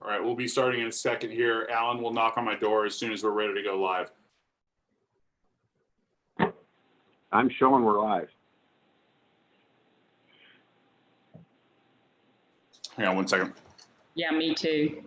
All right, we'll be starting in a second here. Alan will knock on my door as soon as we're ready to go live. I'm showing we're live. Hang on one second. Yeah, me too.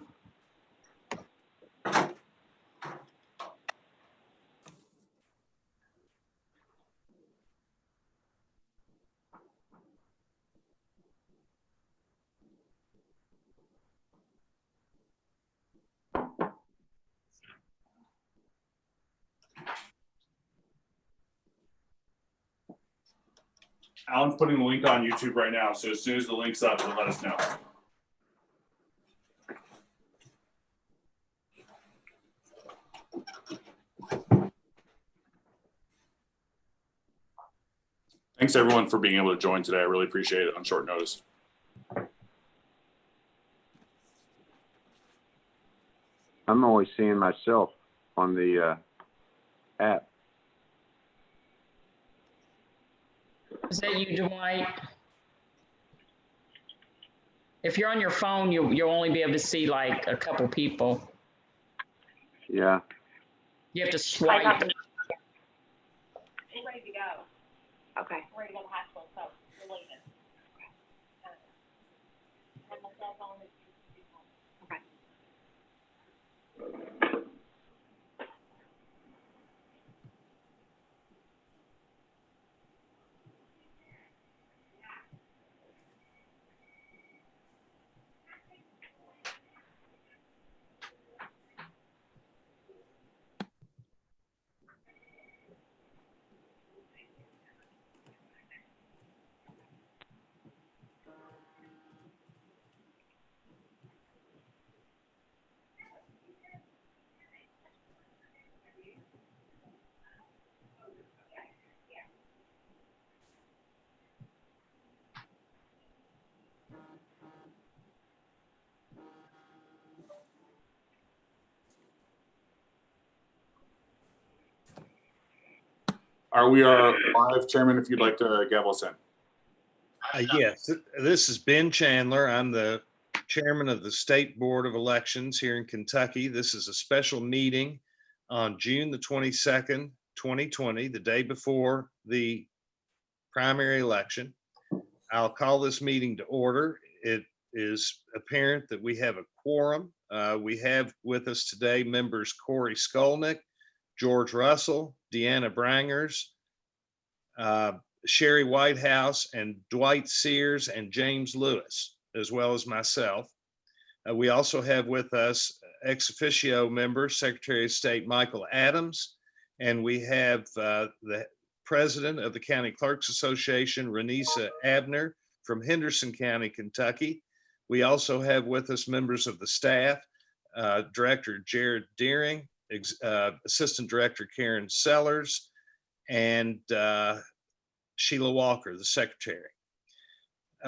Alan's putting the link on YouTube right now, so as soon as the link's up, he'll let us know. Thanks everyone for being able to join today. I really appreciate it on short notice. I'm only seeing myself on the app. Is that you, Dwight? If you're on your phone, you'll only be able to see like a couple people. Yeah. You have to swipe. We're ready to go. Okay. We're ready to go to the hospital, so we're leaving. And my cell phone is. Okay. We are live, Chairman, if you'd like to gavel us in. Yes, this is Ben Chandler. I'm the chairman of the State Board of Elections here in Kentucky. This is a special meeting on June the 22nd, 2020, the day before the primary election. I'll call this meeting to order. It is apparent that we have a quorum. We have with us today members Corey Skolnick, George Russell, Deanna Brangers, Sherry Whitehouse, and Dwight Sears and James Lewis, as well as myself. We also have with us ex officio member, Secretary of State Michael Adams, and we have the president of the County Clerks Association, Renisa Abner from Henderson County, Kentucky. We also have with us members of the staff, Director Jared Deering, Assistant Director Karen Sellers, and Sheila Walker, the secretary.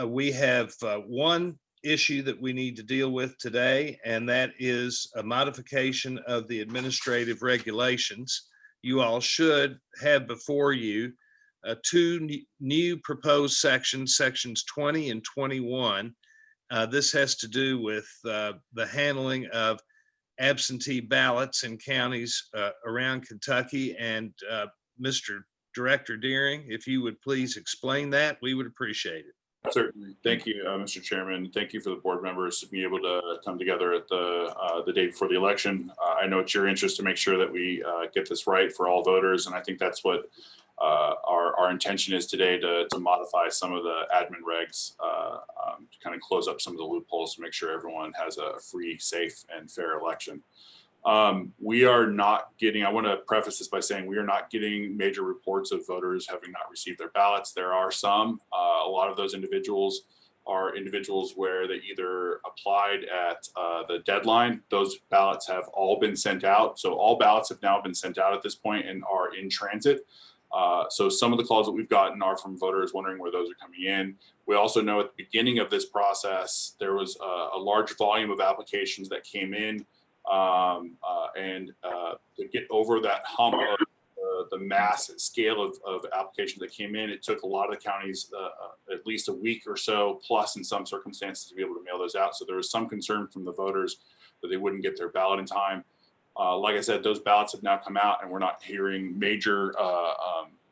We have one issue that we need to deal with today, and that is a modification of the administrative regulations. You all should have before you two new proposed sections, sections 20 and 21. This has to do with the handling of absentee ballots in counties around Kentucky. And Mr. Director Deering, if you would please explain that, we would appreciate it. Certainly. Thank you, Mr. Chairman. Thank you for the board members to be able to come together at the day before the election. I know it's your interest to make sure that we get this right for all voters, and I think that's what our intention is today, to modify some of the admin regs to kind of close up some of the loopholes to make sure everyone has a free, safe, and fair election. We are not getting, I want to preface this by saying we are not getting major reports of voters having not received their ballots. There are some, a lot of those individuals are individuals where they either applied at the deadline. Those ballots have all been sent out. So all ballots have now been sent out at this point and are in transit. So some of the calls that we've gotten are from voters wondering where those are coming in. We also know at the beginning of this process, there was a large volume of applications that came in. To get over that hump of the mass scale of applications that came in, it took a lot of the counties at least a week or so, plus in some circumstances, to be able to mail those out. So there was some concern from the voters that they wouldn't get their ballot in time. Like I said, those ballots have now come out, and we're not hearing major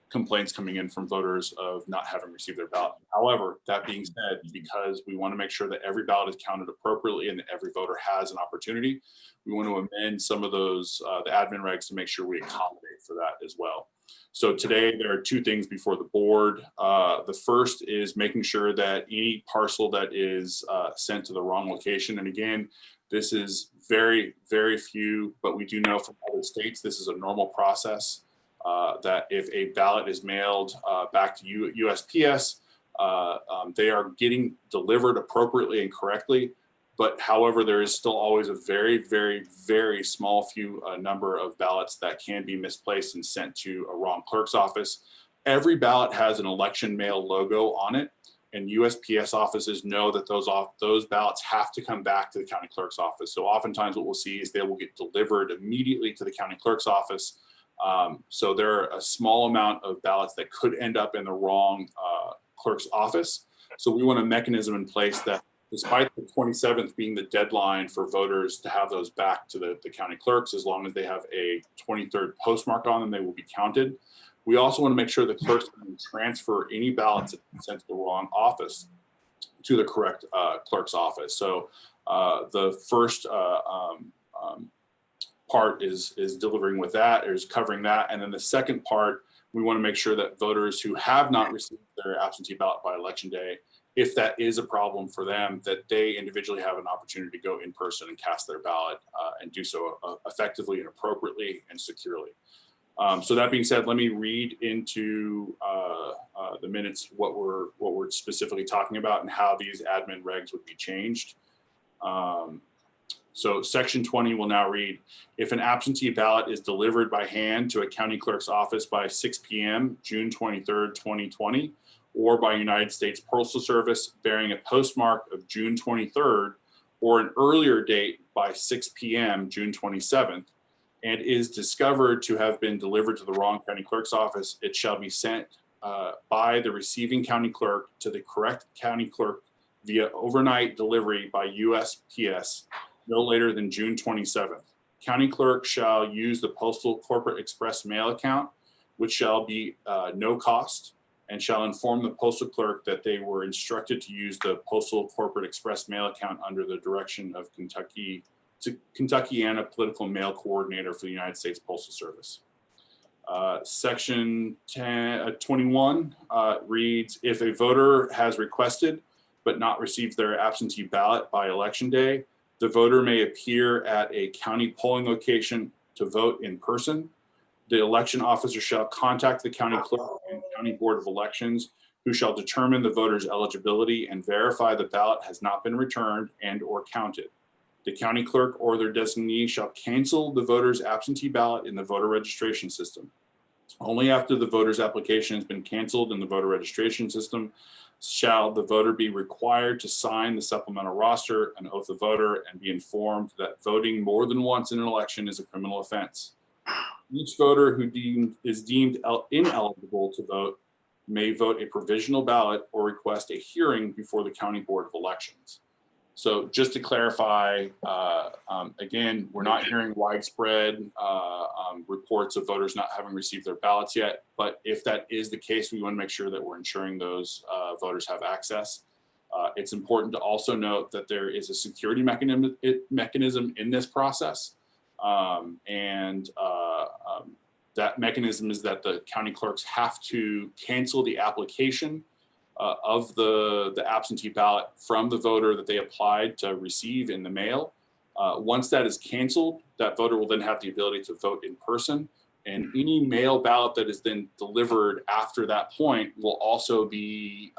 complaints coming in from voters of not having received their ballot. However, that being said, because we want to make sure that every ballot is counted appropriately and that every voter has an opportunity, we want to amend some of those, the admin regs, to make sure we accommodate for that as well. So today there are two things before the board. The first is making sure that any parcel that is sent to the wrong location, and again, this is very, very few, but we do know from other states, this is a normal process. That if a ballot is mailed back to USPS, they are getting delivered appropriately and correctly. But however, there is still always a very, very, very small few number of ballots that can be misplaced and sent to a wrong clerk's office. Every ballot has an election mail logo on it, and USPS offices know that those ballots have to come back to the county clerk's office. So oftentimes what we'll see is they will get delivered immediately to the county clerk's office. So there are a small amount of ballots that could end up in the wrong clerk's office. So we want a mechanism in place that, despite the 27th being the deadline for voters to have those back to the county clerks, as long as they have a 23rd postmark on them, they will be counted. We also want to make sure the clerks can transfer any ballots that are sent to the wrong office to the correct clerk's office. So the first part is delivering with that, is covering that. And then the second part, we want to make sure that voters who have not received their absentee ballot by election day, if that is a problem for them, that they individually have an opportunity to go in person and cast their ballot and do so effectively and appropriately and securely. So that being said, let me read into the minutes what we're specifically talking about and how these admin regs would be changed. So section 20 will now read, if an absentee ballot is delivered by hand to a county clerk's office by 6 p.m. June 23rd, 2020, or by United States Postal Service bearing a postmark of June 23rd, or an earlier date by 6 p.m. June 27th, and is discovered to have been delivered to the wrong county clerk's office, it shall be sent by the receiving county clerk to the correct county clerk via overnight delivery by USPS no later than June 27th. County clerk shall use the Postal Corporate Express mail account, which shall be no cost, and shall inform the postal clerk that they were instructed to use the Postal Corporate Express mail account under the direction of Kentuckiana Political Mail Coordinator for the United States Postal Service. Section 21 reads, if a voter has requested but not received their absentee ballot by election day, the voter may appear at a county polling location to vote in person. The election officer shall contact the county clerk and county board of elections, who shall determine the voter's eligibility and verify the ballot has not been returned and or counted. The county clerk or their designee shall cancel the voter's absentee ballot in the voter registration system. Only after the voter's application has been canceled in the voter registration system shall the voter be required to sign the supplemental roster, an oath of voter, and be informed that voting more than once in an election is a criminal offense. Each voter who is deemed ineligible to vote may vote a provisional ballot or request a hearing before the County Board of Elections. So just to clarify, again, we're not hearing widespread reports of voters not having received their ballots yet, but if that is the case, we want to make sure that we're ensuring those voters have access. It's important to also note that there is a security mechanism in this process. That mechanism is that the county clerks have to cancel the application of the absentee ballot from the voter that they applied to receive in the mail. Once that is canceled, that voter will then have the ability to vote in person. And any mail ballot that is then delivered after that point will also be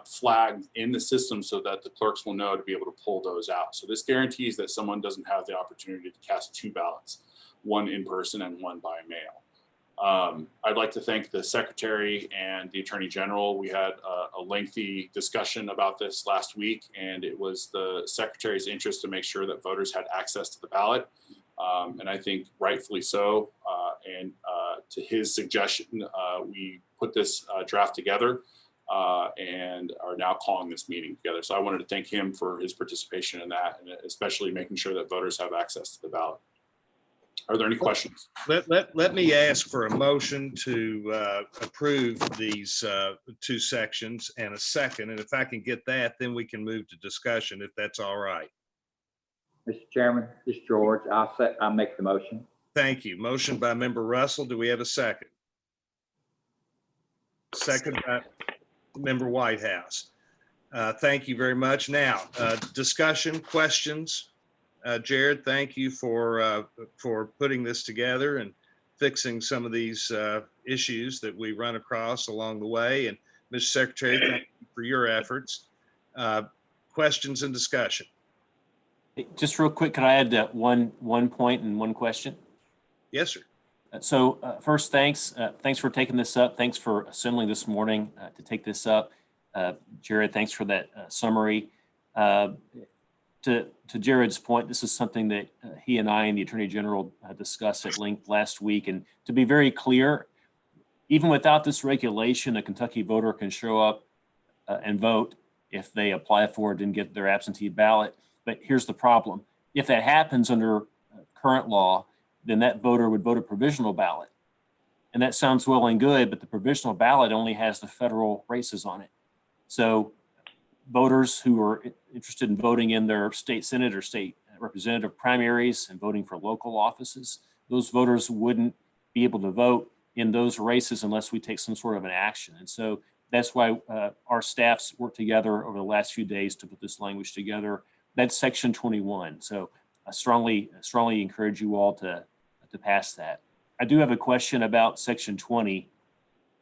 flagged in the system so that the clerks will know to be able to pull those out. So this guarantees that someone doesn't have the opportunity to cast two ballots, one in person and one by mail. I'd like to thank the Secretary and the Attorney General. We had a lengthy discussion about this last week, and it was the Secretary's interest to make sure that voters had access to the ballot. And I think rightfully so. And to his suggestion, we put this draft together. and are now calling this meeting together. So I wanted to thank him for his participation in that, and especially making sure that voters have access to the ballot. Are there any questions? Let me ask for a motion to approve these two sections and a second. And if I can get that, then we can move to discussion if that's all right. Mr. Chairman, this is George. I'll make the motion. Thank you. Motion by member Russell. Do we have a second? Second by member Whitehouse. Thank you very much. Now, discussion, questions. Jared, thank you for putting this together and fixing some of these issues that we run across along the way. And Mr. Secretary, thank you for your efforts. Questions and discussion. Just real quick, could I add one point and one question? Yes, sir. So first, thanks for taking this up. Thanks for assembling this morning to take this up. Jared, thanks for that summary. To Jared's point, this is something that he and I and the Attorney General discussed at length last week. And to be very clear, even without this regulation, a Kentucky voter can show up and vote if they apply for it and get their absentee ballot. But here's the problem. If that happens under current law, then that voter would vote a provisional ballot. And that sounds well and good, but the provisional ballot only has the federal races on it. So voters who are interested in voting in their state senate or state representative primaries and voting for local offices, those voters wouldn't be able to vote in those races unless we take some sort of an action. And so that's why our staffs worked together over the last few days to put this language together. That's section 21. So I strongly encourage you all to pass that. I do have a question about section 20,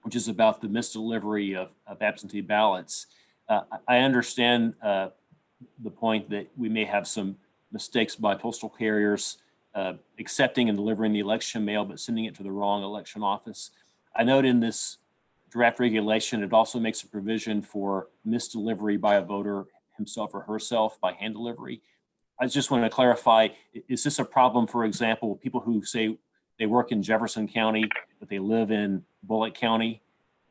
which is about the misdelivery of absentee ballots. I understand the point that we may have some mistakes by postal carriers accepting and delivering the election mail, but sending it to the wrong election office. I note in this draft regulation, it also makes a provision for misdelivery by a voter himself or herself by hand delivery. I just want to clarify, is this a problem, for example, people who say they work in Jefferson County, but they live in Bullitt County,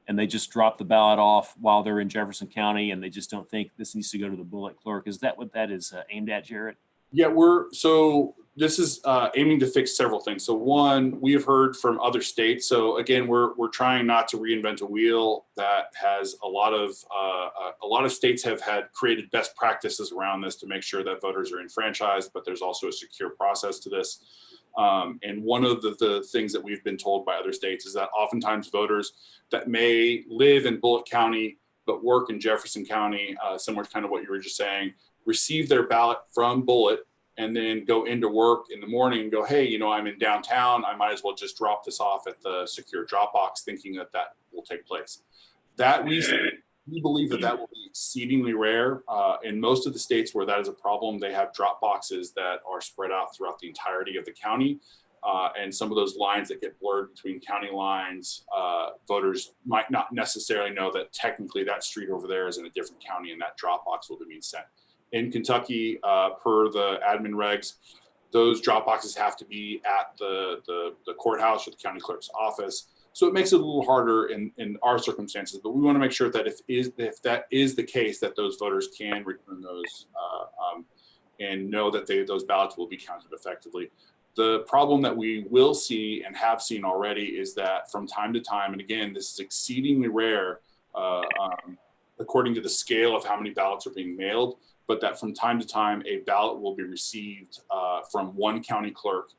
and they just drop the ballot off while they're in Jefferson County, and they just don't think this needs to go to the Bullitt clerk? Is that what that is aimed at, Jared? Yeah, so this is aiming to fix several things. So one, we have heard from other states. So again, we're trying not to reinvent a wheel. That has a lot of states have had created best practices around this to make sure that voters are enfranchised, but there's also a secure process to this. And one of the things that we've been told by other states is that oftentimes voters that may live in Bullitt County but work in Jefferson County, similar to kind of what you were just saying, receive their ballot from Bullitt and then go into work in the morning and go, hey, I'm in downtown. I might as well just drop this off at the secure drop box, thinking that will take place. That we believe that will be exceedingly rare. In most of the states where that is a problem, they have drop boxes that are spread out throughout the entirety of the county. And some of those lines that get blurred between county lines, voters might not necessarily know that technically that street over there is in a different county and that drop box will be being sent. In Kentucky, per the admin regs, those drop boxes have to be at the courthouse or the county clerk's office. So it makes it a little harder in our circumstances, but we want to make sure that if that is the case, that those voters can return those and know that those ballots will be counted effectively. The problem that we will see and have seen already is that from time to time, and again, this is exceedingly rare according to the scale of how many ballots are being mailed, but that from time to time, a ballot will be received from one county clerk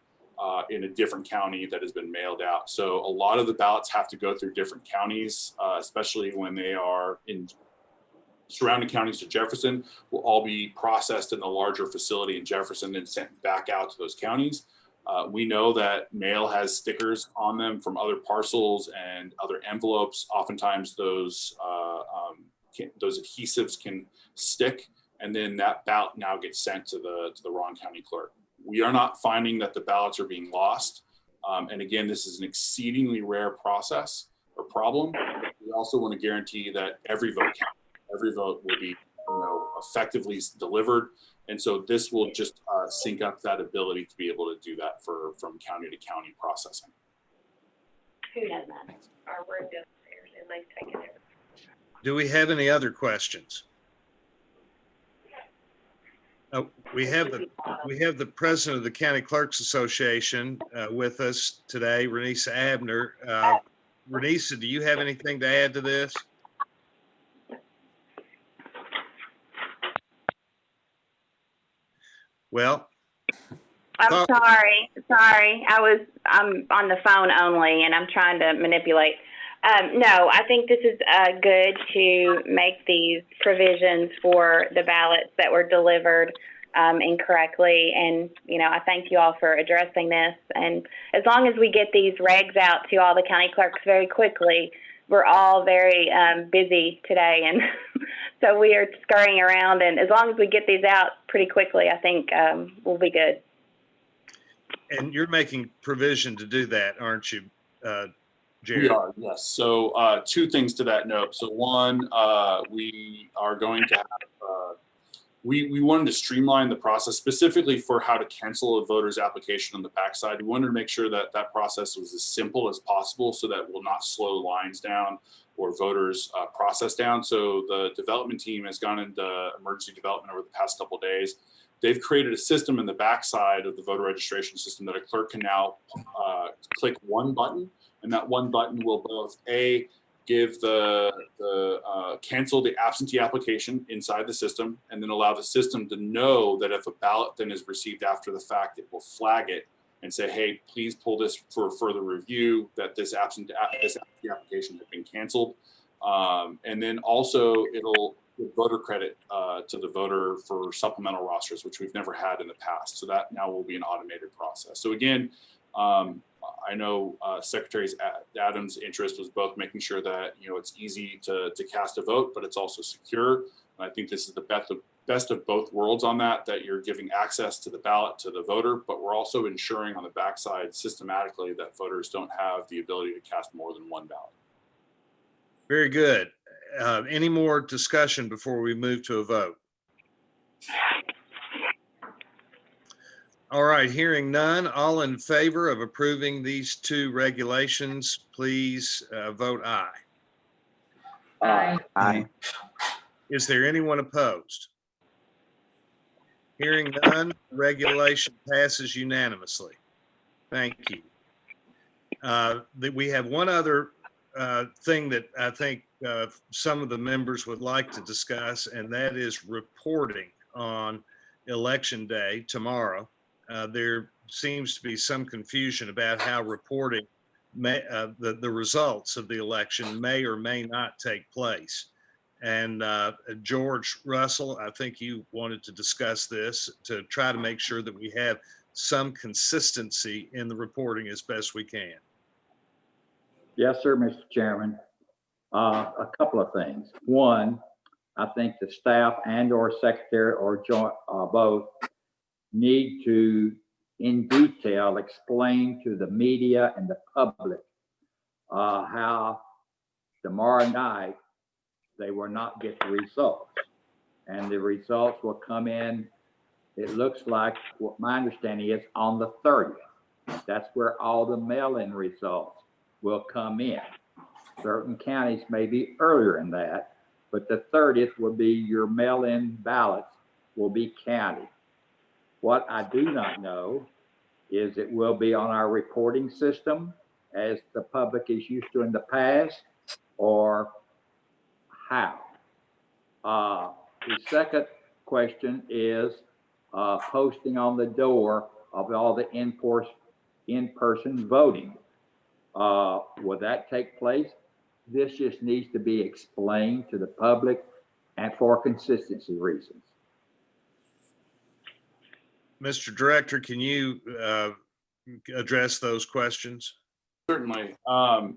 in a different county that has been mailed out. So a lot of the ballots have to go through different counties, especially when they are in surrounding counties to Jefferson, will all be processed in the larger facility in Jefferson and sent back out to those counties. We know that mail has stickers on them from other parcels and other envelopes. Oftentimes those adhesives can stick, and then that ballot now gets sent to the wrong county clerk. We are not finding that the ballots are being lost. And again, this is an exceedingly rare process or problem. We also want to guarantee that every vote will be effectively delivered. And so this will just sync up that ability to be able to do that from county to county processing. Who does that? Our road downstairs, and they take it Do we have any other questions? We have the president of the County Clerks Association with us today, Renisa Abner. Renisa, do you have anything to add to this? Well, I'm sorry. I'm on the phone only and I'm trying to manipulate. No, I think this is good to make these provisions for the ballots that were delivered incorrectly. And, I thank you all for addressing this. And as long as we get these regs out to all the county clerks very quickly, we're all very busy today. And so we are scurrying around. And as long as we get these out pretty quickly, I think we'll be good. and you're making provision to do that, aren't you, Jerry? We are, yes. So two things to that note. So one, we are going to have, we wanted to streamline the process specifically for how to cancel a voter's application on the backside. We wanted to make sure that that process was as simple as possible so that will not slow lines down or voters process down. So the development team has gone into emergency development over the past couple of days. They've created a system in the backside of the voter registration system that a clerk can now click one button, and that one button will both give the cancel the absentee application inside the system, and then allow the system to know that if a ballot then is received after the fact, it will flag it and say, hey, please pull this for further review, that this absentee application has been canceled. And then also it'll give voter credit to the voter for supplemental rosters, which we've never had in the past. So that now will be an automated process. So again, I know Secretary Adams' interest was both making sure that it's easy to cast a vote, but it's also secure. And I think this is the best of both worlds on that you're giving access to the ballot to the voter, but we're also ensuring on the backside systematically that voters don't have the ability to cast more than one ballot. Very good. Any more discussion before we move to a vote? All right, hearing none, all in favor of approving these two regulations, please vote aye. Aye. Aye. Is there anyone opposed? Hearing none, regulation passes unanimously. Thank you. We have one other thing that I think some of the members would like to discuss, and that is reporting on Election Day tomorrow. There seems to be some confusion about how reporting the results of the election may or may not take place. And George Russell, I think you wanted to discuss this to try to make sure that we have some consistency in the reporting as best we can. Yes, sir, Mr. Chairman. A couple of things. One, I think the staff and or secretary or joint both need to, in detail, explain to the media and the public how tomorrow night they will not get the results. And the results will come in, it looks like, what my understanding is, on the 30th. That's where all the mail-in results will come in. Certain counties may be earlier in that, but the 30th will be your mail-in ballots will be counted. What I do not know is it will be on our reporting system as the public is used to in the past, or how? The second question is posting on the door of all the in-person voting. Will that take place? This just needs to be explained to the public and for consistency reasons. Mr. Director, can you address those questions? Certainly.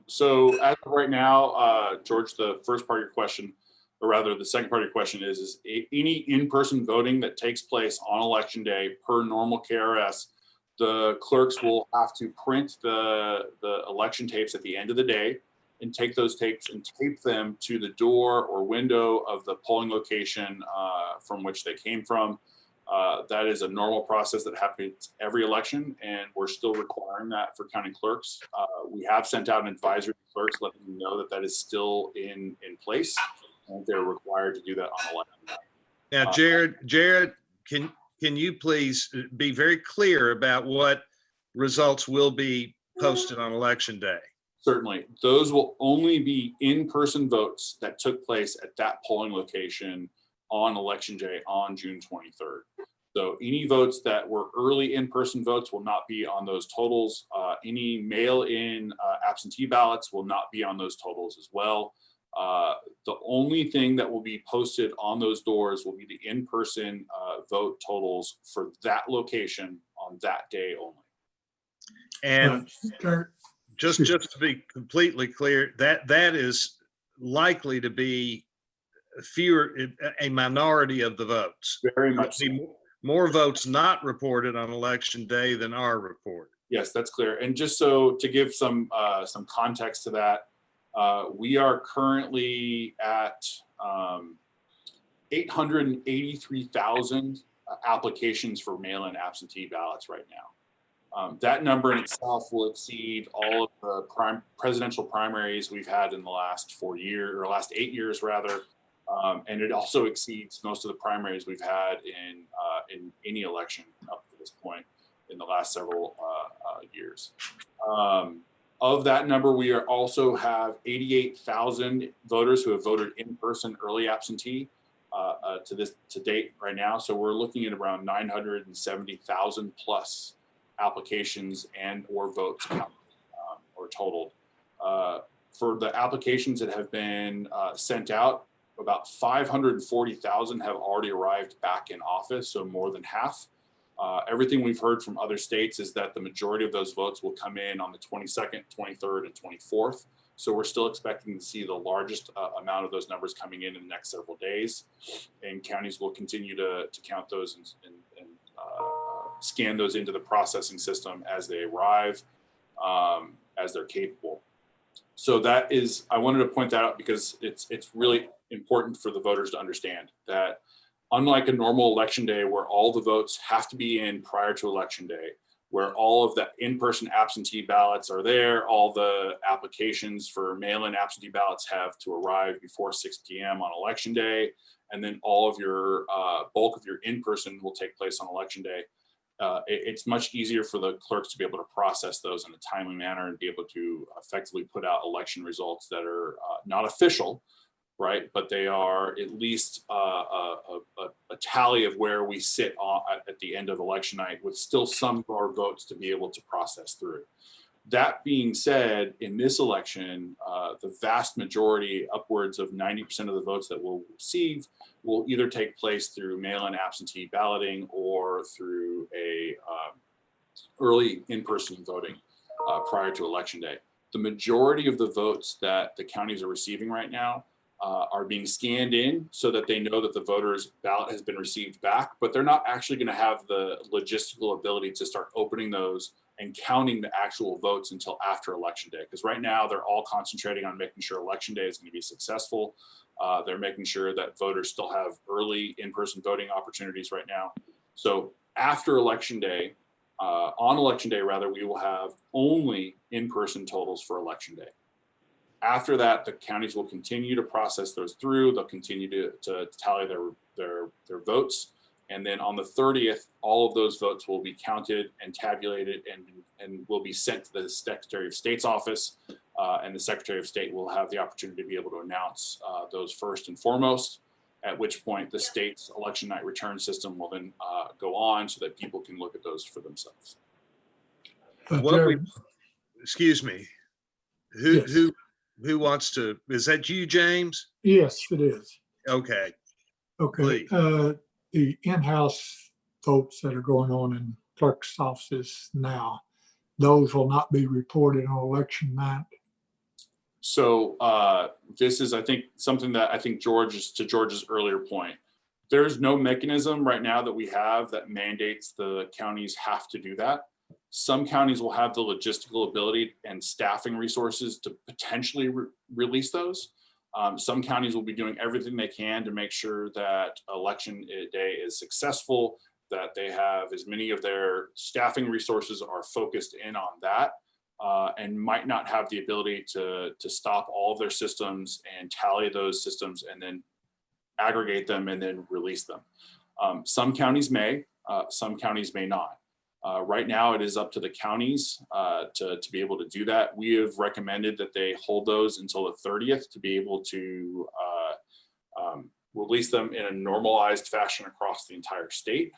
So as of right now, George, the first part of your question, or rather the second part of your question is any in-person voting that takes place on election day per normal KRS, the clerks will have to print the election tapes at the end of the day and take those tapes and tape them to the door or window of the polling location from which they came from. That is a normal process that happens every election, and we're still requiring that for county clerks. We have sent out an advisory to clerks letting them know that that is still in place. and they're required to do that on election night. Now, Jared, can you please be very clear about what results will be posted on election day? Certainly, those will only be in-person votes that took place at that polling location on election day on June 23rd. So any votes that were early in-person votes will not be on those totals. Any mail-in absentee ballots will not be on those totals as well. The only thing that will be posted on those doors will be the in-person vote totals for that location on that day only. And just to be completely clear, that is likely to be a minority of the votes. Very much so. More votes not reported on election day than are reported. Yes, that's clear. And just so to give some context to that, we are currently at 883,000 applications for mail-in absentee ballots right now. That number in itself will exceed all of the presidential primaries we've had in the last 4 years, or last 8 years rather. And it also exceeds most of the primaries we've had in any election up to this point in the last several years. Of that number, we also have 88,000 voters who have voted in person early absentee to date right now. So we're looking at around 970,000 plus applications and or votes counted or totaled. For the applications that have been sent out, about 540,000 have already arrived back in office, so more than half. Everything we've heard from other states is that the majority of those votes will come in on the 22nd, 23rd, and 24th. So we're still expecting to see the largest amount of those numbers coming in the next several days. And counties will continue to count those and scan those into the processing system as they arrive, as they're capable. So that is, I wanted to point that out because it's really important for the voters to understand that unlike a normal election day where all the votes have to be in prior to election day, where all of the in-person absentee ballots are there, all the applications for mail-in absentee ballots have to arrive before 6 p.m. on election day, and then all of your bulk of your in-person will take place on election day. It's much easier for the clerks to be able to process those in a timely manner and be able to effectively put out election results that are not official, right? But they are at least a tally of where we sit at the end of election night with still some more votes to be able to process through. That being said, in this election, the vast majority, upwards of 90% of the votes that we'll receive will either take place through mail-in absentee balloting or through a early in-person voting prior to election day. The majority of the votes that the counties are receiving right now are being scanned in so that they know that the voter's ballot has been received back, but they're not actually going to have the logistical ability to start opening those and counting the actual votes until after election day. Because right now they're all concentrating on making sure election day is going to be successful. They're making sure that voters still have early in-person voting opportunities right now. So after election day, on election day rather, we will have only in-person totals for election day. After that, the counties will continue to process those through. They'll continue to tally their votes. And then on the 30th, all of those votes will be counted and tabulated and will be sent to the Secretary of State's office. And the Secretary of State will have the opportunity to be able to announce those first and foremost, at which point the state's election night return system will then go on so that people can look at those for themselves. Excuse me, who wants to, is that you, James? Yes, it is. Okay. Okay. The in-house votes that are going on in clerk's offices now, those will not be reported on election night. So this is, I think, something that I think George's earlier point. There's no mechanism right now that we have that mandates the counties have to do that. Some counties will have the logistical ability and staffing resources to potentially release those. Some counties will be doing everything they can to make sure that election day is successful, that they have as many of their staffing resources are focused in on that. and might not have the ability to stop all of their systems and tally those systems and then aggregate them and then release them. Some counties may, some counties may not. Right now, it is up to the counties to be able to do that. We have recommended that they hold those until the 30th to be able to release them in a normalized fashion across the entire state.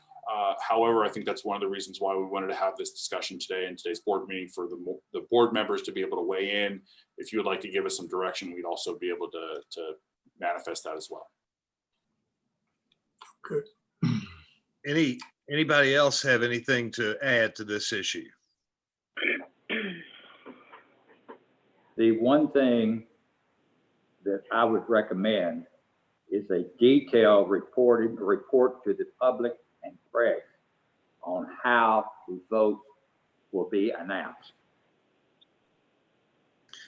However, I think that's one of the reasons why we wanted to have this discussion today in today's board meeting for the board members to be able to weigh in. If you would like to give us some direction, we'd also be able to manifest that as well. Good. Anybody else have anything to add to this issue? The one thing that I would recommend is a detailed report to the public and press on how the votes will be announced.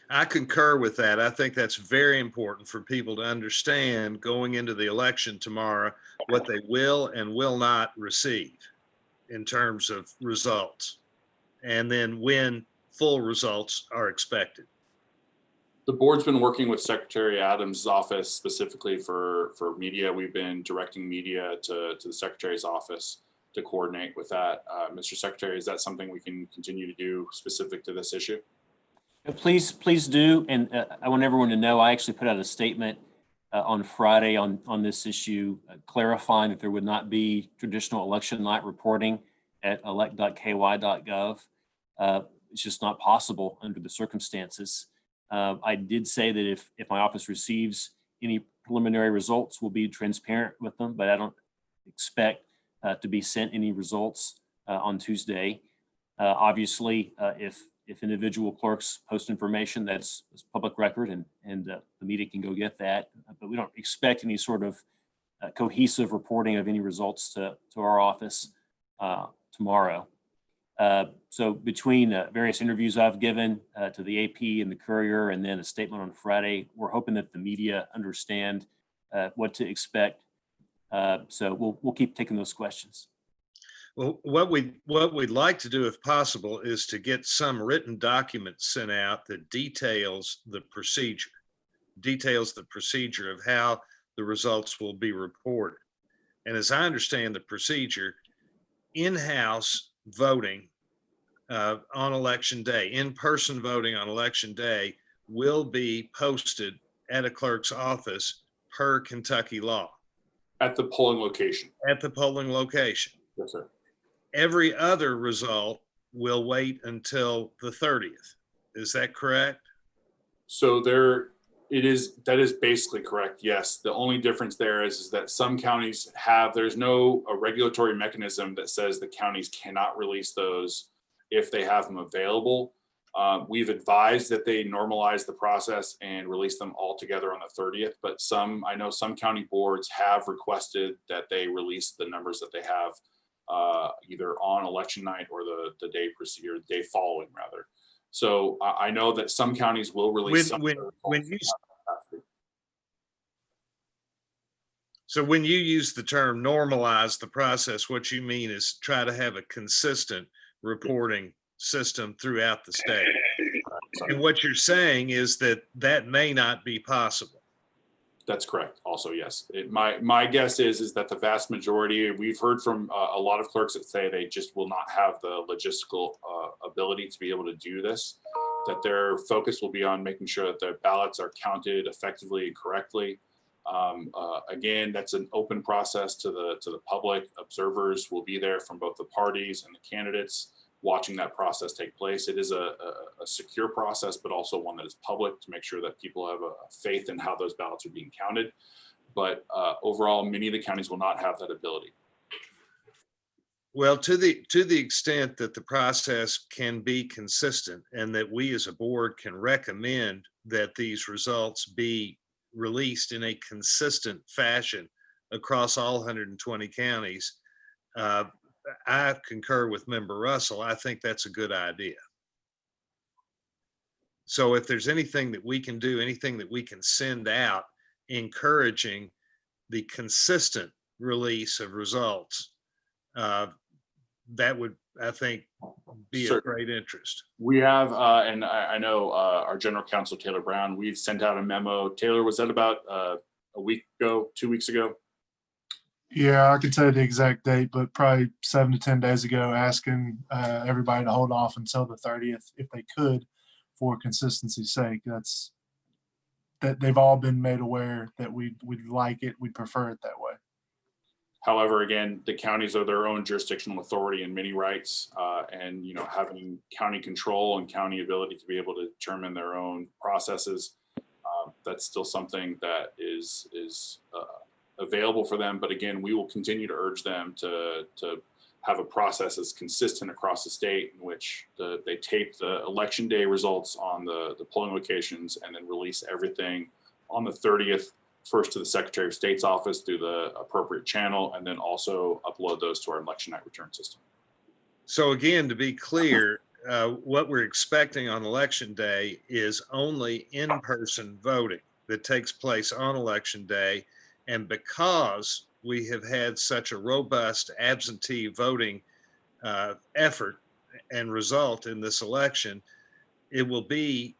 I concur with that. I think that's very important for people to understand going into the election tomorrow, what they will and will not receive in terms of results, and then when full results are expected. The board's been working with Secretary Adams' office specifically for media. We've been directing media to the Secretary's office to coordinate with that. Mr. Secretary, is that something we can continue to do specific to this issue? Please do. And I want everyone to know, I actually put out a statement on Friday on this issue, clarifying that there would not be traditional election night reporting at elect.ky.gov. It's just not possible under the circumstances. I did say that if my office receives any preliminary results, we'll be transparent with them, but I don't expect to be sent any results on Tuesday. Obviously, if individual clerks post information, that's public record, and the media can go get that. But we don't expect any sort of cohesive reporting of any results to our office tomorrow. So between various interviews I've given to the AP and the Courier, and then a statement on Friday, we're hoping that the media understand what to expect. So we'll keep taking those questions. Well, what we'd like to do, if possible, is to get some written document sent out that details the procedure of how the results will be reported. And as I understand the procedure, in-house voting on election day, in-person voting on election day, will be posted at a clerk's office per Kentucky law. At the polling location. At the polling location. Yes, sir. Every other result will wait until the 30th. Is that correct? So that is basically correct. Yes. The only difference there is that some counties there's no regulatory mechanism that says the counties cannot release those if they have them available. We've advised that they normalize the process and release them all together on the 30th, but I know some county boards have requested that they release the numbers that they have either on election night or the day preceding, or the day following rather. So I know that some counties will release So when you use the term normalize the process, what you mean is try to have a consistent reporting system throughout the state. And what you're saying is that may not be possible. That's correct. Also, yes. My guess is that the vast majority, we've heard from a lot of clerks that say they just will not have the logistical ability to be able to do this, that their focus will be on making sure that their ballots are counted effectively and correctly. Again, that's an open process to the public. Observers will be there from both the parties and the candidates watching that process take place. It is a secure process, but also one that is public to make sure that people have a faith in how those ballots are being counted. But overall, many of the counties will not have that ability. Well, to the extent that the process can be consistent and that we as a board can recommend that these results be released in a consistent fashion across all 120 counties, I concur with Member Russell. I think that's a good idea. So if there's anything that we can do, anything that we can send out encouraging the consistent release of results, that would I think, be of Certainly. great interest. We have, and I know our general counsel, Taylor Brown, we've sent out a memo. Taylor, was that about a week ago, 2 weeks ago? Yeah, I can tell you the exact date, but probably 7 to 10 days ago, asking everybody to hold off until the 30th if they could, for consistency's sake. That they've all been made aware that we'd like it, we'd prefer it that way. However, again, the counties are their own jurisdictional authority in many rights, and having county control and county ability to be able to determine their own processes, that's still something that is available for them. But again, we will continue to urge them to have a process that's consistent across the state, in which they tape the election day results on the polling locations and then release everything on the 30th, first to the Secretary of State's office through the appropriate channel, and then also upload those to our election night return system. So again, to be clear, what we're expecting on election day is only in-person voting that takes place on election day. And because we have had such a robust absentee voting effort and result in this election, it will be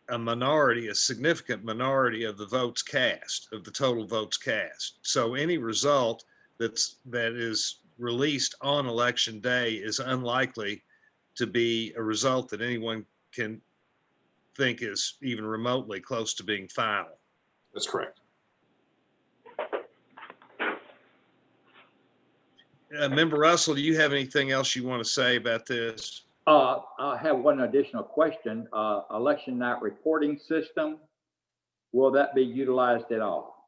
a minority, a significant minority of the votes cast, of the total votes cast. So any result that is released on election day is unlikely to be a result that anyone can think is even remotely close to being final. That's correct. Member Russell, do you have anything else you want to say about this? I have one additional question. Election night reporting system, will that be utilized at all?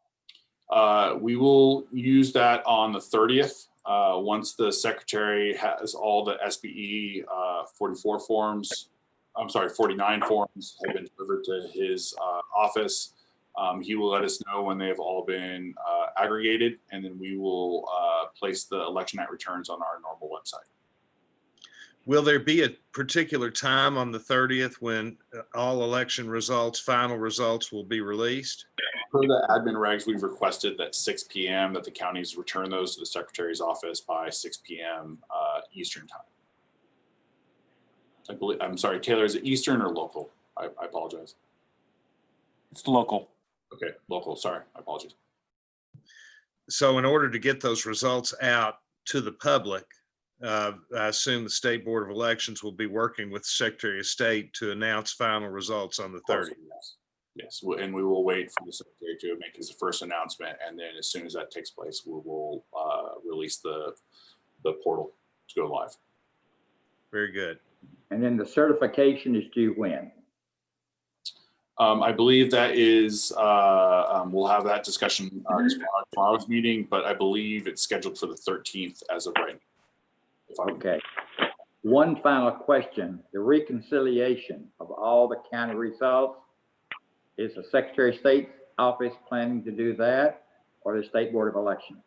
We will use that on the 30th. Once the secretary has all the SBE 49 forms have been delivered to his office, he will let us know when they have all been aggregated, and then we will place the election night returns on our normal website. Will there be a particular time on the 30th when all election results, final results, will be released? Per the admin regs, we've requested that 6 p.m. that the counties return those to the secretary's office by 6 p.m. Eastern time. I believe, I'm sorry, Taylor, is it Eastern or local? I apologize. It's local. Okay, local, sorry, I apologize. So in order to get those results out to the public, I assume the State Board of Elections will be working with the Secretary of State to announce final results on the 30th. Yes, and we will wait for the secretary to make his first announcement, and then as soon as that takes place, we will release the portal to go live. Very good. And then the certification is due when? I believe that is, we'll have that discussion tomorrow's meeting, but I believe it's scheduled for the 13th as of right now. Okay. One final question. The reconciliation of all the county results, is the Secretary of State's office planning to do that, or the State Board of Elections?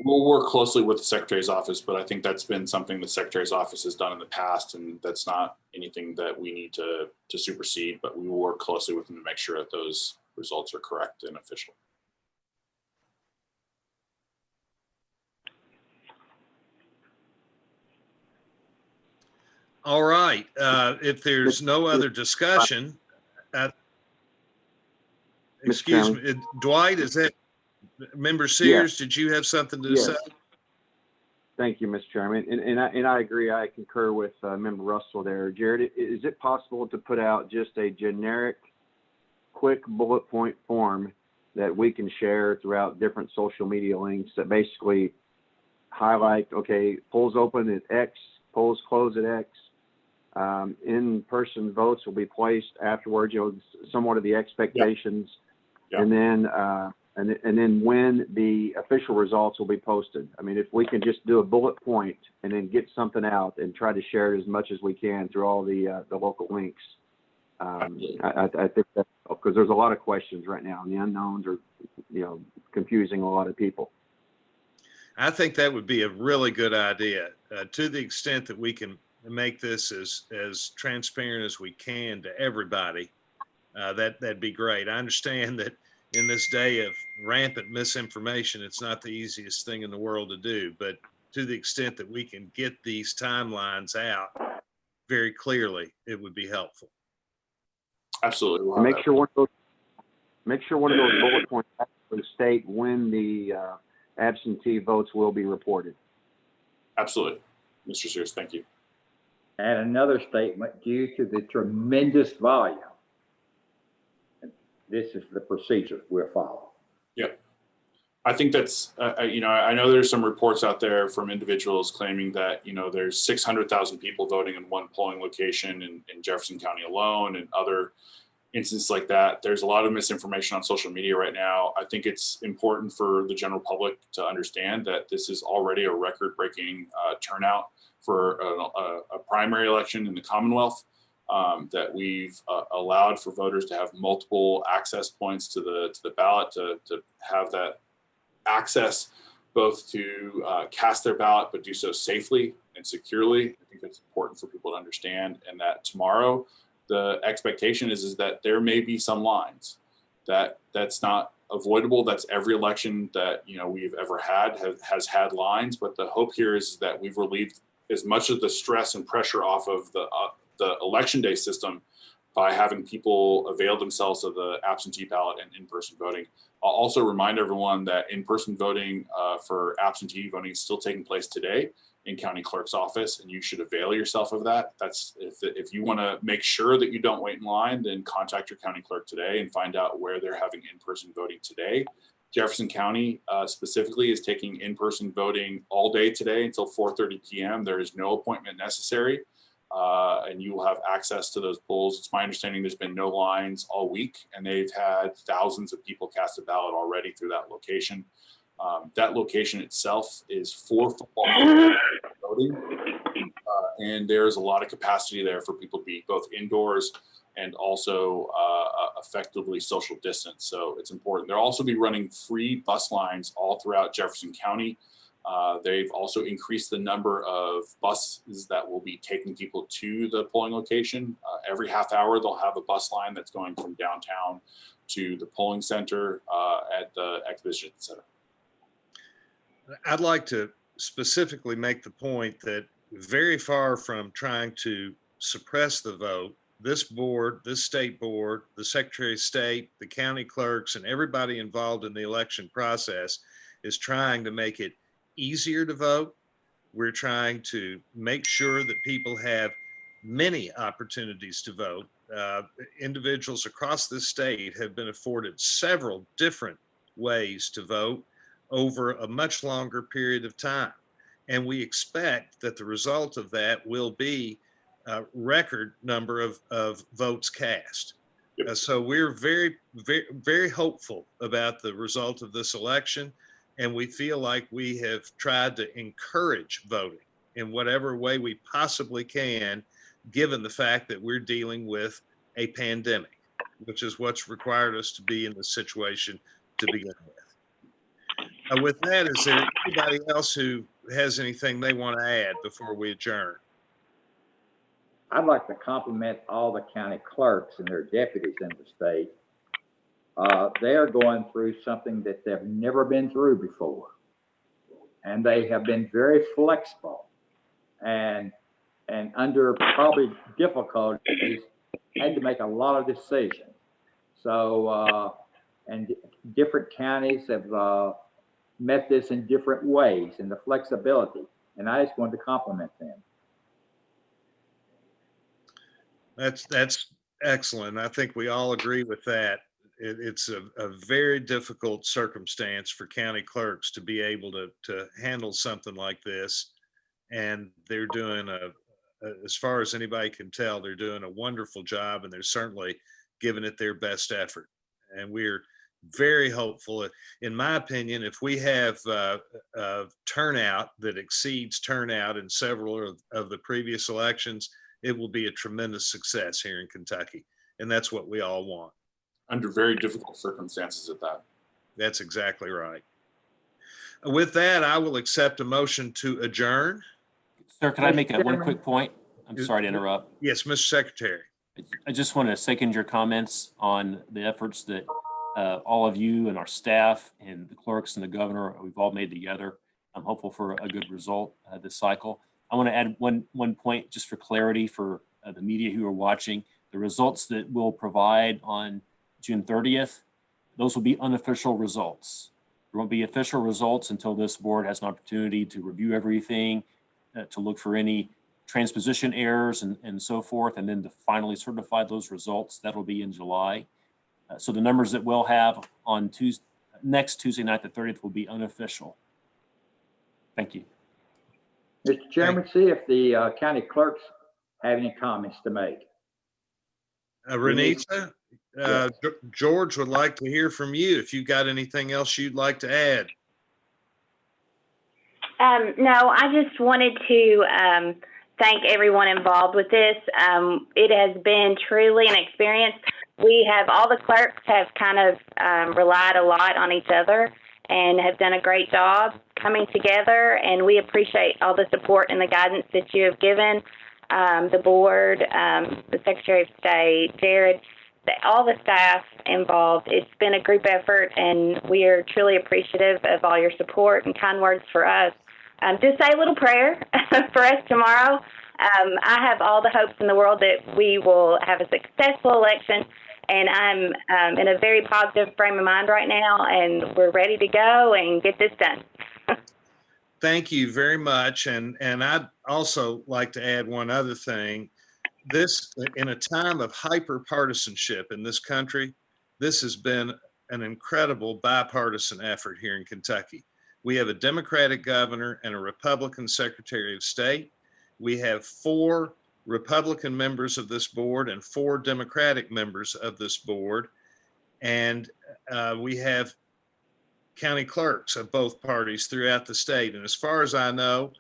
We'll work closely with the Secretary's office, but I think that's been something the Secretary's office has done in the past, and that's not anything that we need to supersede, but we will work closely with them to make sure that those results are correct and official. All right. If there's no other discussion, excuse me, Dwight, is that Member Sears? Did you have something to say? Thank you, Mr. Chairman. And I agree. I concur with Member Russell there. Jared, is it possible to put out just a generic, quick bullet point form that we can share throughout different social media links that basically highlight, okay, polls open at X, polls close at X, in-person votes will be placed afterwards, somewhat of the expectations, Yep. and then when the official results will be posted. I mean, if we can just do a bullet point and then get something out and try to share it as much as we can through all the local links. I think that, because there's a lot of questions right now, and the unknowns are, confusing a lot of people. I think that would be a really good idea, to the extent that we can make this as transparent as we can to everybody. That'd be great. I understand that in this day of rampant misinformation, it's not the easiest thing in the world to do, but to the extent that we can get these timelines out very clearly, it would be helpful. Absolutely. We'll And have make that. sure one of those bullet points actually state when the absentee votes will be reported. Absolutely. Mr. Sears, thank you. And another statement, due to the tremendous volume, this is the procedure we'll follow. Yep. I think that's, I know there's some reports out there from individuals claiming that, there's 600,000 people voting in one polling location in Jefferson County alone, and other instances like that. There's a lot of misinformation on social media right now. I think it's important for the general public to understand that this is already a record-breaking turnout for a primary election in the Commonwealth, that we've allowed for voters to have multiple access points to the ballot, to have that access both to cast their ballot, but do so safely and securely. I think that's important for people to understand, and that tomorrow the expectation is that there may be some lines. That's not avoidable. That's every election that we've ever had has had lines, but the hope here is that we've relieved as much of the stress and pressure off of the election day system by having people avail themselves of the absentee ballot and in-person voting. I'll also remind everyone that in-person voting for absentee voting is still taking place today in county clerk's office, and you should avail yourself of that. That's if you want to make sure that you don't wait in line, then contact your county clerk today and find out where they're having in-person voting today. Jefferson County specifically is taking in-person voting all day today until 4:30 p.m. There is no appointment necessary. And you will have access to those polls. It's my understanding there's been no lines all week, and they've had thousands of people cast a ballot already through that location. That location itself is 4 football fields voting, and there's a lot of capacity there for people to be both indoors and also effectively social distance. So it's important. They'll also be running free bus lines all throughout Jefferson County. They've also increased the number of buses that will be taking people to the polling location. Every half hour, they'll have a bus line that's going from downtown to the polling center at the exhibition center. I'd like to specifically make the point that very far from trying to suppress the vote, this board, this state board, the Secretary of State, the county clerks, and everybody involved in the election process is trying to make it easier to vote. We're trying to make sure that people have many opportunities to vote. Individuals across the state have been afforded several different ways to vote over a much longer period of time. And we expect that the result of that will be a record number of votes cast. So we're very, very, very hopeful about the result of this election. And we feel like we have tried to encourage voting in whatever way we possibly can, given the fact that we're dealing with a pandemic, which is what's required us to be in this situation to begin with. With that, is there anybody else who has anything they want to add before we adjourn? I'd like to compliment all the county clerks and their deputies in the state. They are going through something that they've never been through before. And they have been very flexible and under probably difficulties, had to make a lot of decisions. So, and different counties have met this in different ways, and the flexibility. And I just wanted to compliment them. That's excellent. I think we all agree with that. It's a very difficult circumstance for county clerks to be able to handle something like this. And they're doing as far as anybody can tell, they're doing a wonderful job, and they're certainly giving it their best effort. And we're very hopeful. In my opinion, if we have turnout that exceeds turnout in several of the previous elections, it will be a tremendous success here in Kentucky. And that's what we all want. Under very difficult circumstances at that. That's exactly right. With that, I will accept a motion to adjourn. Sir, can I make one quick point? I'm sorry to interrupt. Yes, Mr. Secretary. I just want to second your comments on the efforts that all of you and our staff and the clerks and the governor, we've all made together. I'm hopeful for a good result this cycle. I want to add one point just for clarity for the media who are watching. The results that we'll provide on June 30th, those will be unofficial results. There won't be official results until this board has an opportunity to review everything, to look for any transposition errors and so forth, and then to finally certify those results. That'll be in July. So the numbers that we'll have on next Tuesday night, the 30th, will be unofficial. Thank you. Mr. Chairman, see if the county clerks have any comments to make. Renita, George would like to hear from you if you got anything else you'd like to add. No, I just wanted to thank everyone involved with this. It has been truly an experience. All the clerks have kind of relied a lot on each other and have done a great job coming together, and we appreciate all the support and the guidance that you have given the board, the Secretary of State, Jared, all the staff involved. It's been a group effort, and we are truly appreciative of all your support and kind words for us. Just say a little prayer for us tomorrow. I have all the hopes in the world that we will have a successful election, and I'm in a very positive frame of mind right now, and we're ready to go and get this done. Thank you very much. And I'd also like to add one other thing. This, in a time of hyper partisanship in this country, this has been an incredible bipartisan effort here in Kentucky. We have a Democratic governor and a Republican Secretary of State. We have 4 Republican members of this board and 4 Democratic members of this board. And we have county clerks of both parties throughout the state. And as far as I know,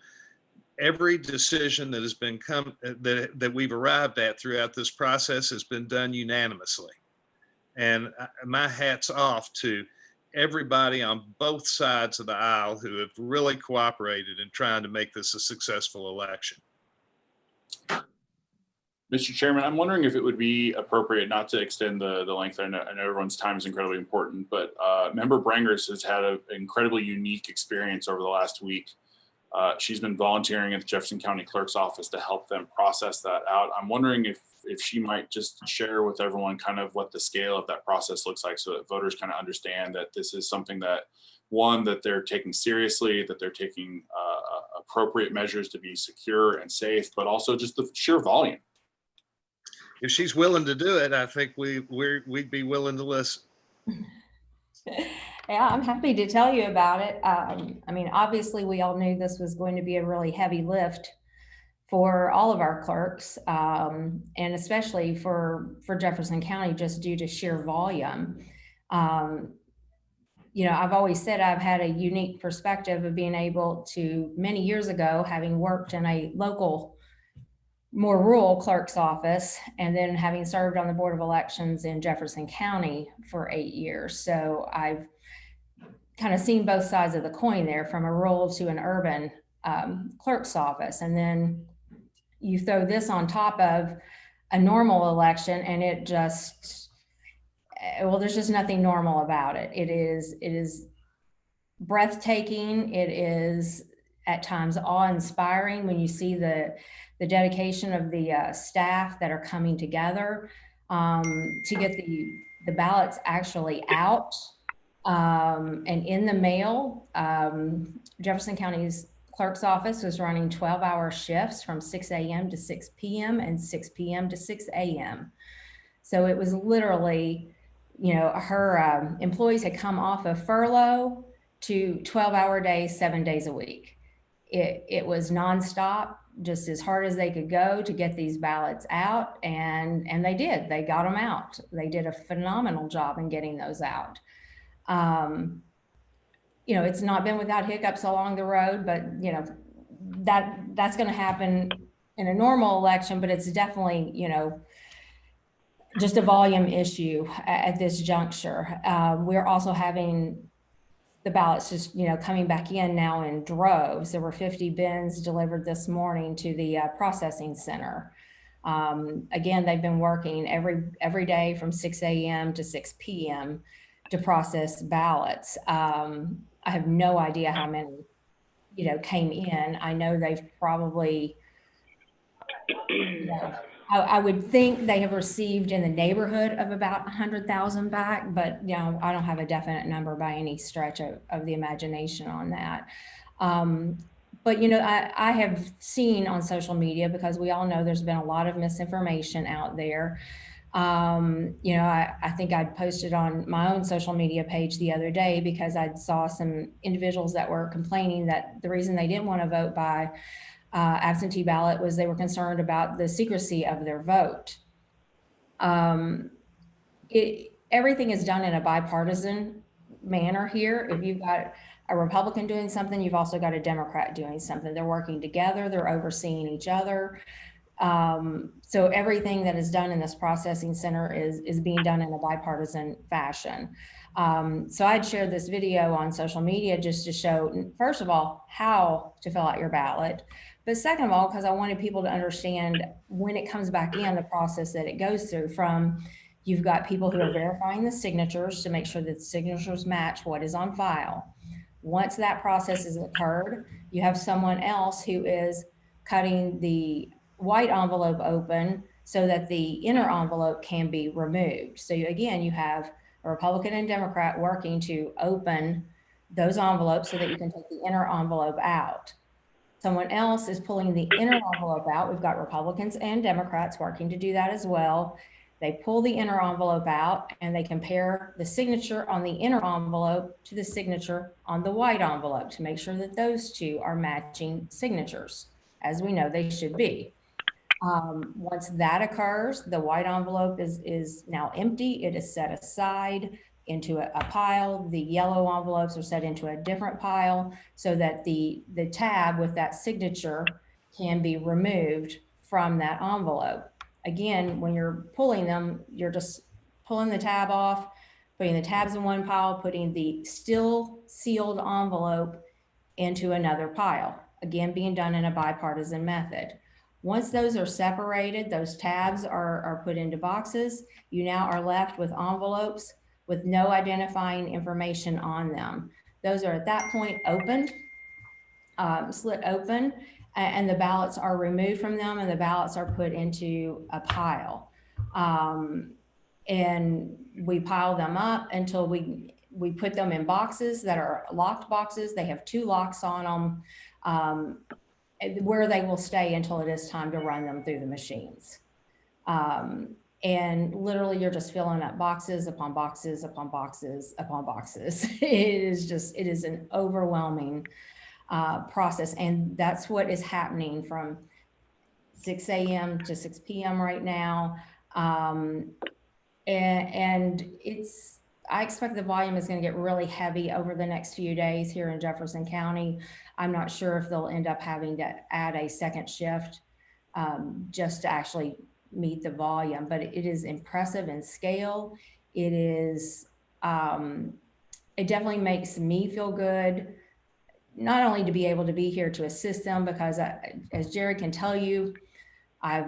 every decision that has been that we've arrived at throughout this process has been done unanimously. And my hat's off to everybody on both sides of the aisle who have really cooperated in trying to make this a successful election. Mr. Chairman, I'm wondering if it would be appropriate not to extend the length. I know everyone's time is incredibly important, but Member Brangers has had an incredibly unique experience over the last week. She's been volunteering at the Jefferson County Clerk's office to help them process that out. I'm wondering if she might just share with everyone kind of what the scale of that process looks like, so that voters kind of understand that this is something that, one, that they're taking seriously, that they're taking appropriate measures to be secure and safe, but also just the sheer volume. If she's willing to do it, I think we'd be willing to listen. Yeah, I'm happy to tell you about it. I mean, obviously, we all knew this was going to be a really heavy lift for all of our clerks, and especially for Jefferson County, just due to sheer volume. You know, I've always said I've had a unique perspective of being able to, many years ago, having worked in a local, more rural clerk's office, and then having served on the Board of Elections in Jefferson County for 8 years. So I've kind of seen both sides of the coin there, from a rural to an urban clerk's office. And then you throw this on top of a normal election, and it just, well, there's just nothing normal about it. It is breathtaking. It is at times awe-inspiring when you see the dedication of the staff that are coming together to get the ballots actually out and in the mail. Jefferson County's clerk's office was running 12-hour shifts from 6 a.m. to 6 p.m. and 6 p.m. to 6 a.m. So it was literally, you know, her employees had come off of furlough to 12-hour days, 7 days a week. It was nonstop, just as hard as they could go to get these ballots out, and they did. They got them out. They did a phenomenal job in getting those out. You know, it's not been without hiccups along the road, but you know, that's going to happen in a normal election, but it's definitely, you know, just a volume issue at this juncture. We're also having the ballots just, you know, coming back in now in droves. There were 50 bins delivered this morning to the processing center. Again, they've been working every day from 6 a.m. to 6 p.m. to process ballots. I have no idea how many came in. I know they've probably, I would think they have received in the neighborhood of about 100,000 back, but I don't have a definite number by any stretch of the imagination on that. But I have seen on social media, because we all know there's been a lot of misinformation out there. I think I'd posted on my own social media page the other day because I saw some individuals that were complaining that the reason they didn't want to vote by absentee ballot was they were concerned about the secrecy of their vote. Everything is done in a bipartisan manner here. If you've got a Republican doing something, you've also got a Democrat doing something. They're working together, they're overseeing each other. So everything that is done in this processing center is being done in a bipartisan fashion. So I'd shared this video on social media just to show, first of all, how to fill out your ballot. But second of all, because I wanted people to understand when it comes back in, the process that it goes through. From you've got people who are verifying the signatures to make sure that the signatures match what is on file. Once that process has occurred, you have someone else who is cutting the white envelope open so that the inner envelope can be removed. So again, you have a Republican and Democrat working to open those envelopes so that you can take the inner envelope out. Someone else is pulling the inner envelope out. We've got Republicans and Democrats working to do that as well. They pull the inner envelope out and they compare the signature on the inner envelope to the signature on the white envelope to make sure that those two are matching signatures, as we know they should be. Once that occurs, the white envelope is now empty. It is set aside into a pile. The yellow envelopes are set into a different pile so that the tab with that signature can be removed from that envelope. Again, when you're pulling them, you're just pulling the tab off, putting the tabs in one pile, putting the still sealed envelope into another pile. Again, being done in a bipartisan method. Once those are separated, those tabs are put into boxes. You now are left with envelopes with no identifying information on them. Those are at that point opened, slit open, and the ballots are removed from them and the ballots are put into a pile. And we pile them up until we put them in boxes that are locked boxes. They have 2 locks on them, where they will stay until it is time to run them through the machines. And literally you're just filling up boxes upon boxes upon boxes upon boxes. It is an overwhelming process. And that's what is happening from 6 a.m. to 6 p.m. right now. And I expect the volume is going to get really heavy over the next few days here in Jefferson County. I'm not sure if they'll end up having to add a second shift just to actually meet the volume, but it is impressive in scale. It is, it definitely makes me feel good, not only to be able to be here to assist them, because as Jerry can tell you, I've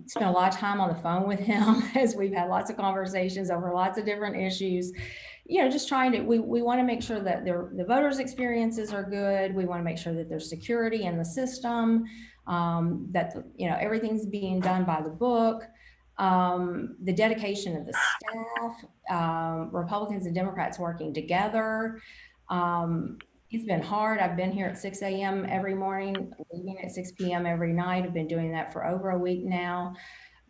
spent a lot of time on the phone with him as we've had lots of conversations over lots of different issues, just trying to, we want to make sure that the voters' experiences are good. We want to make sure that there's security in the system, that, everything's being done by the book, the dedication of the staff, Republicans and Democrats working together. It's been hard. I've been here at 6 a.m. every morning, leaving at 6 p.m. every night. I've been doing that for over a week now.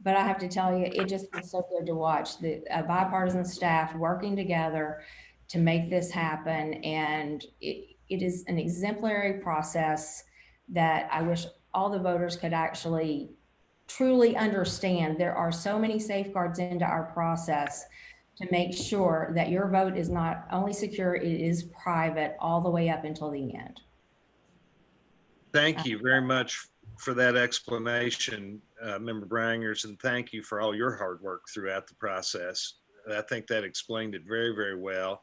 But I have to tell you, it just feels so good to watch the bipartisan staff working together to make this happen. And it is an exemplary process that I wish all the voters could actually truly understand. There are so many safeguards into our process to make sure that your vote is not only secure, it is private all the way up until the end. Thank you very much for that explanation, Member Brangers, and thank you for all your hard work throughout the process. I think that explained it very, very well.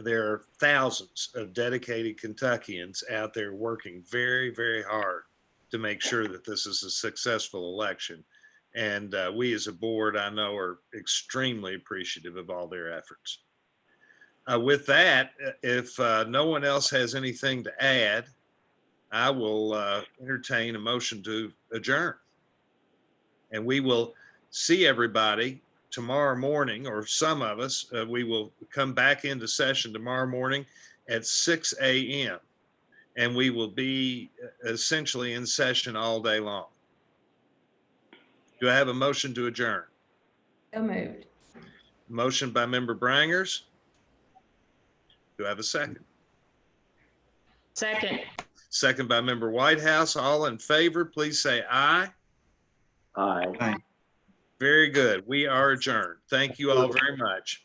There are thousands of dedicated Kentuckians out there working very, very hard to make sure that this is a successful election. And we as a board, I know, are extremely appreciative of all their efforts. With that, if no one else has anything to add, I will entertain a motion to adjourn. And we will see everybody tomorrow morning, or some of us. We will come back into session tomorrow morning at 6 a.m. And we will be essentially in session all day long. Do I have a motion to adjourn? So moved. Motion by member Brangers. Do I have a second? Second. Second by member Whitehouse. All in favor, please say aye. Aye. Very good. We are adjourned. Thank you all very much.